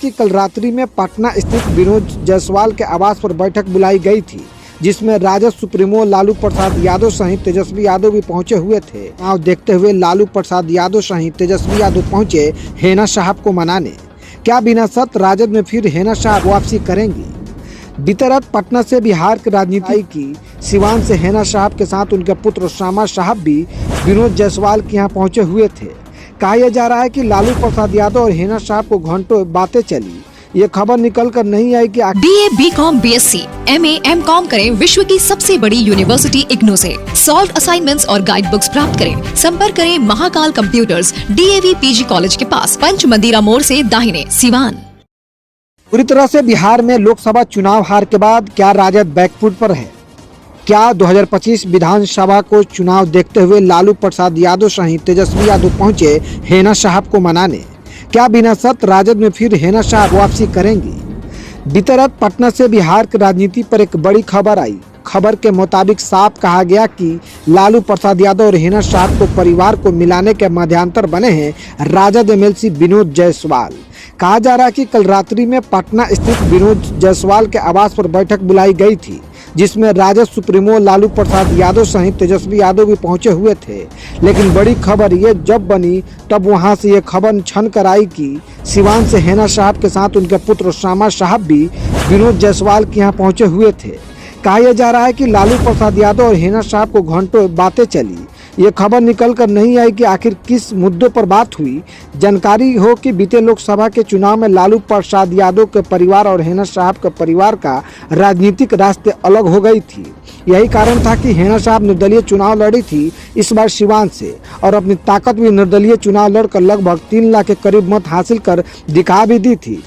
कि कल रात्रि में पटना स्थित विनोद जायसवाल के आवास पर बैठक बुलाई गई थी, जिसमें राजद सुप्रीमो लालू प्रसाद यादव सहित तेजस्वी यादव भी पहुंचे हुए थे। चुनाव देखते हुए लालू प्रसाद यादव सहित तेजस्वी यादव पहुंचे हेना साहब को मनाने। क्या बिना शर्त राजद में फिर हेना साहब वापसी करेंगी? बीते रात पटना से बिहार की राजनीति की सिवान से हेना साहब के साथ उनके पुत्र शामा साहब भी विनोद जायसवाल के यहाँ पहुंचे हुए थे। कहा यह जा रहा है कि लालू प्रसाद यादव और हेना साहब को घंटों बातें चली। ये खबर निकल कर नहीं आई कि BA, BCom, BSc, MA, MCom करें विश्व की सबसे बड़ी यूनिवर्सिटी इग्नू से। सॉल्व असाइनमेंट्स और गाइड बुक्स प्राप्त करें। संपर्क करें Mahakal computers, DAV PG college के पास, पंच मंदिरा मोड़ से दाहिने, सिवान। पूरी तरह से बिहार में लोकसभा चुनाव हार के बाद क्या राजद बैकफुट पर है? क्या 2025 विधानसभा को चुनाव देखते हुए लालू प्रसाद यादव सहित तेजस्वी यादव पहुंचे हेना साहब को मनाने? क्या बिना शर्त राजद में फिर हेना साहब वापसी करेंगी? बीते रात पटना से बिहार की राजनीति पर एक बड़ी खबर आई। खबर के मुताबिक साफ कहा गया कि लालू प्रसाद यादव और हेना साहब को परिवार को मिलाने के मध्यांतर बने हैं राजद MLC विनोद जायसवाल। कहा जा रहा है कि कल रात्रि में पटना स्थित विनोद जायसवाल के आवास पर बैठक बुलाई गई थी, जिसमें राजद सुप्रीमो लालू प्रसाद यादव सहित तेजस्वी यादव भी पहुंचे हुए थे। लेकिन बड़ी खबर ये जब बनी तब वहां से ये खबर छन कर आई कि सिवान से हेना साहब के साथ उनके पुत्र शामा साहब भी विनोद जायसवाल के यहाँ पहुंचे हुए थे। कहा यह जा रहा है कि लालू प्रसाद यादव और हेना साहब को घंटों बातें चली। ये खबर निकल कर नहीं आई कि आखिर किस मुद्दों पर बात हुई। जानकारी हो कि बीते लोकसभा के चुनाव में लालू प्रसाद यादव के परिवार और हेना साहब के परिवार का राजनीतिक रास्ते अलग हो गई थी। यही कारण था कि हेना साहब निर्दलीय चुनाव लड़ी थी इस बार सिवान से, और अपनी ताकत भी निर्दलीय चुनाव लड़कर लगभग 3 लाख के करीब मत हासिल कर दिखा भी दी थी।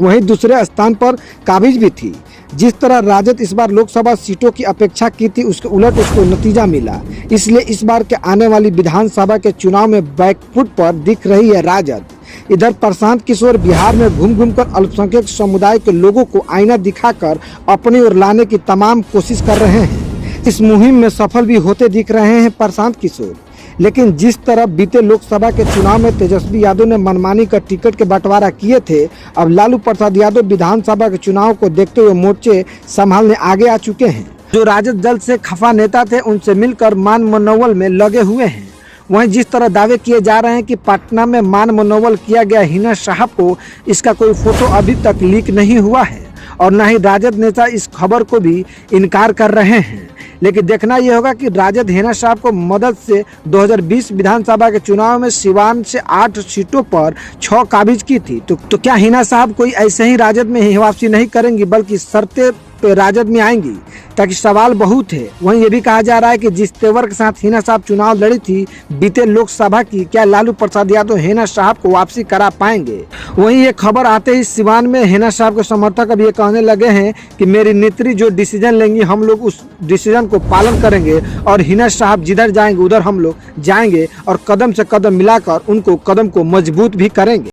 वहीं दूसरे स्थान पर काबिज भी थी। जिस तरह राजद इस बार लोकसभा सीटों की अपेक्षा की थी, उसके उलट उसको नतीजा मिला। इसलिए इस बार के आने वाली विधानसभा के चुनाव में बैकफुट पर दिख रही है राजद। इधर प्रशांत किशोर बिहार में घूम घूम कर अल्पसंख्यक समुदाय के लोगों को आईना दिखाकर अपनी ओर लाने की तमाम कोशिश कर रहे हैं। इस मुहिम में सफल भी होते दिख रहे हैं प्रशांत किशोर। लेकिन जिस तरह बीते लोकसभा के चुनाव में तेजस्वी यादव ने मनमानी का टिकट के बंटवारा किए थे, अब लालू प्रसाद यादव विधानसभा के चुनाव को देखते हुए मोर्चे संभालने आगे आ चुके हैं। जो राजद दल से खफा नेता थे, उनसे मिलकर मान मनोवल में लगे हुए हैं। वहीं जिस तरह दावे किए जा रहे हैं कि पटना में मान मनोवल किया गया हेना साहब को, इसका कोई फोटो अभी तक लीक नहीं हुआ है और न ही राजद नेता इस खबर को भी इनकार कर रहे हैं। लेकिन देखना यह होगा कि राजद हेना साहब को मदद से 2020 विधानसभा के चुनाव में सिवान से 8 सीटों पर 6 काबिज की थी। तो क्या हेना साहब कोई ऐसे ही राजद में ही वापसी नहीं करेंगी, बल्कि शर्तें पे राजद में आएंगी? ताकि सवाल बहुत है। वहीं ये भी कहा जा रहा है कि जिस तेवर के साथ हेना साहब चुनाव लड़ी थी बीते लोकसभा की, क्या लालू प्रसाद यादव हेना साहब को वापसी करा पाएंगे? वहीं ये खबर आते ही सिवान में हेना साहब के समर्थक अब ये कहने लगे हैं कि मेरी नेत्री जो डिसीजन लेंगी, हम लोग उस डिसीजन को पालन करेंगे और हेना साहब जिधर जाएंगे उधर हम लोग जाएंगे और कदम से कदम मिलाकर उनको कदम को मजबूत भी करेंगे।